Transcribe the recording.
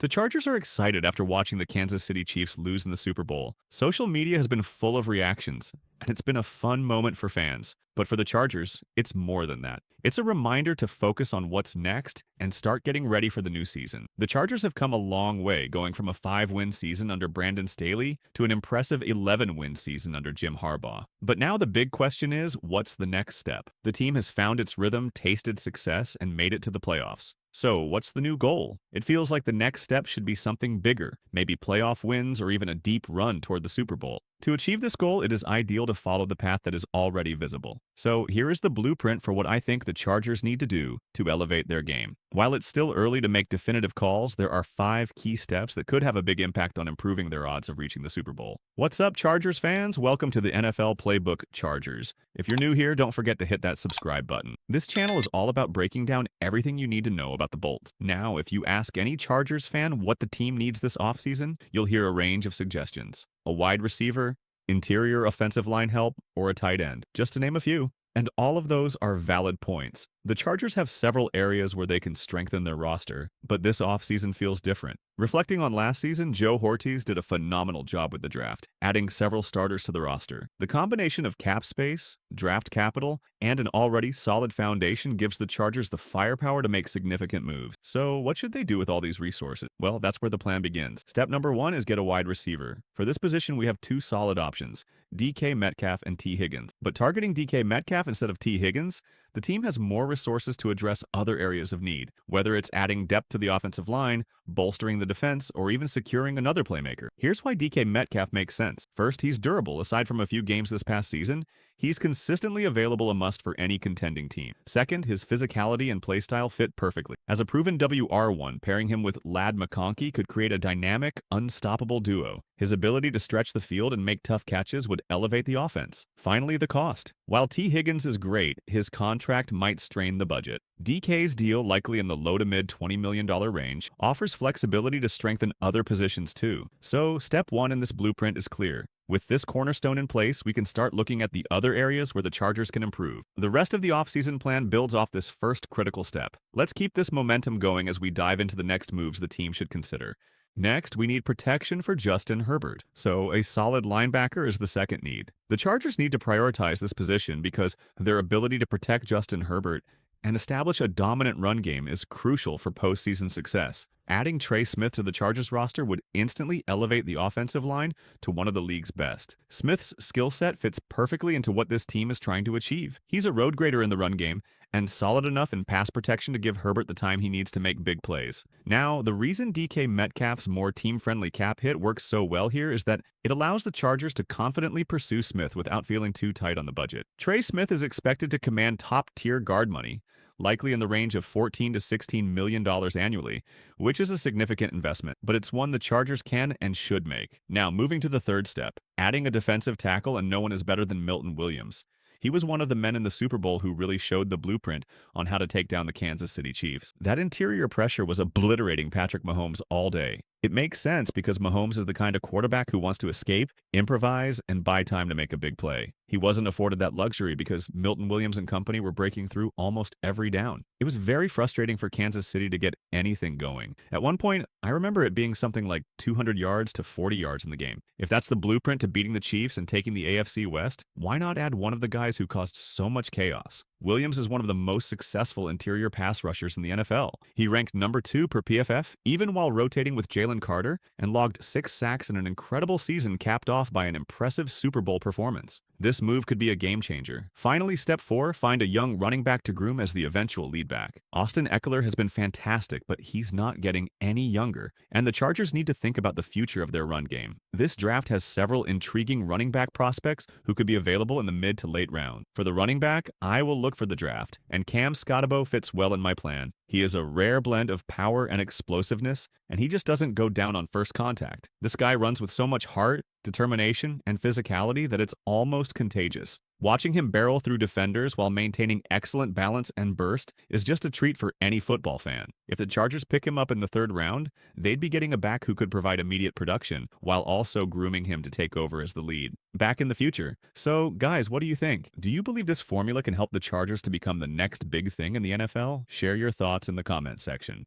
The Chargers are excited after watching the Kansas City Chiefs lose in the Super Bowl. Social media has been full of reactions, and it's been a fun moment for fans. But for the Chargers, it's more than that. It's a reminder to focus on what's next and start getting ready for the new season. The Chargers have come a long way, going from a 5-win season under Brandon Staley to an impressive 11-win season under Jim Harbaugh. But now the big question is, what's the next step? The team has found its rhythm, tasted success, and made it to the playoffs. So, what's the new goal? It feels like the next step should be something bigger, maybe playoff wins or even a deep run toward the Super Bowl. To achieve this goal, it is ideal to follow the path that is already visible. So, here is the blueprint for what I think the Chargers need to do to elevate their game. While it's still early to make definitive calls, there are 5 key steps that could have a big impact on improving their odds of reaching the Super Bowl. What's up, Chargers fans? Welcome to the NFL Playbook Chargers. If you're new here, don't forget to hit that subscribe button. This channel is all about breaking down everything you need to know about the Bolts. Now, if you ask any Chargers fan what the team needs this offseason, you'll hear a range of suggestions. A wide receiver, interior offensive line help, or a tight end, just to name a few. And all of those are valid points. The Chargers have several areas where they can strengthen their roster, but this offseason feels different. Reflecting on last season, Joe Hortiz did a phenomenal job with the draft, adding several starters to the roster. The combination of cap space, draft capital, and an already solid foundation gives the Chargers the firepower to make significant moves. So what should they do with all these resources? Well, that's where the plan begins. Step number 1 is get a wide receiver. For this position, we have 2 solid options, DK Metcalf and T. Higgins. But targeting DK Metcalf instead of T. Higgins, the team has more resources to address other areas of need, whether it's adding depth to the offensive line, bolstering the defense, or even securing another playmaker. Here's why DK Metcalf makes sense. First, he's durable. Aside from a few games this past season, he's consistently available, a must for any contending team. Second, his physicality and playstyle fit perfectly. As a proven WR1, pairing him with Lad McConkey could create a dynamic, unstoppable duo. His ability to stretch the field and make tough catches would elevate the offense. Finally, the cost. While T. Higgins is great, his contract might strain the budget. DK's deal, likely in the low to mid $20 million range, offers flexibility to strengthen other positions too. So, step 1 in this blueprint is clear. With this cornerstone in place, we can start looking at the other areas where the Chargers can improve. The rest of the offseason plan builds off this first critical step. Let's keep this momentum going as we dive into the next moves the team should consider. Next, we need protection for Justin Herbert, so a solid linebacker is the second need. The Chargers need to prioritize this position because their ability to protect Justin Herbert and establish a dominant run game is crucial for postseason success. Adding Trey Smith to the Chargers roster would instantly elevate the offensive line to one of the league's best. Smith's skill set fits perfectly into what this team is trying to achieve. He's a road grader in the run game and solid enough in pass protection to give Herbert the time he needs to make big plays. Now, the reason DK Metcalf's more team-friendly cap hit works so well here is that it allows the Chargers to confidently pursue Smith without feeling too tight on the budget. Trey Smith is expected to command top-tier guard money, likely in the range of $14 to $16 million annually, which is a significant investment, but it's one the Chargers can and should make. Now, moving to the third step, adding a defensive tackle, and no one is better than Milton Williams. He was one of the men in the Super Bowl who really showed the blueprint on how to take down the Kansas City Chiefs. That interior pressure was obliterating Patrick Mahomes all day. It makes sense because Mahomes is the kind of quarterback who wants to escape, improvise, and buy time to make a big play. He wasn't afforded that luxury because Milton Williams and company were breaking through almost every down. It was very frustrating for Kansas City to get anything going. At one point, I remember it being something like 200 yards to 40 yards in the game. If that's the blueprint to beating the Chiefs and taking the AFC West, why not add one of the guys who caused so much chaos? Williams is one of the most successful interior pass rushers in the NFL. He ranked number 2 per PFF, even while rotating with Jalen Carter, and logged 6 sacks in an incredible season capped off by an impressive Super Bowl performance. This move could be a game changer. Finally, step 4, find a young running back to groom as the eventual lead back. Austin Eckler has been fantastic, but he's not getting any younger, and the Chargers need to think about the future of their run game. This draft has several intriguing running back prospects who could be available in the mid to late round. For the running back, I will look for the draft, and Cam Skattebo fits well in my plan. He is a rare blend of power and explosiveness, and he just doesn't go down on first contact. This guy runs with so much heart, determination, and physicality that it's almost contagious. Watching him barrel through defenders while maintaining excellent balance and burst is just a treat for any football fan. If the Chargers pick him up in the 3rd round, they'd be getting a back who could provide immediate production while also grooming him to take over as the lead back in the future. So, guys, what do you think? Do you believe this formula can help the Chargers to become the next big thing in the NFL? Share your thoughts in the comment section.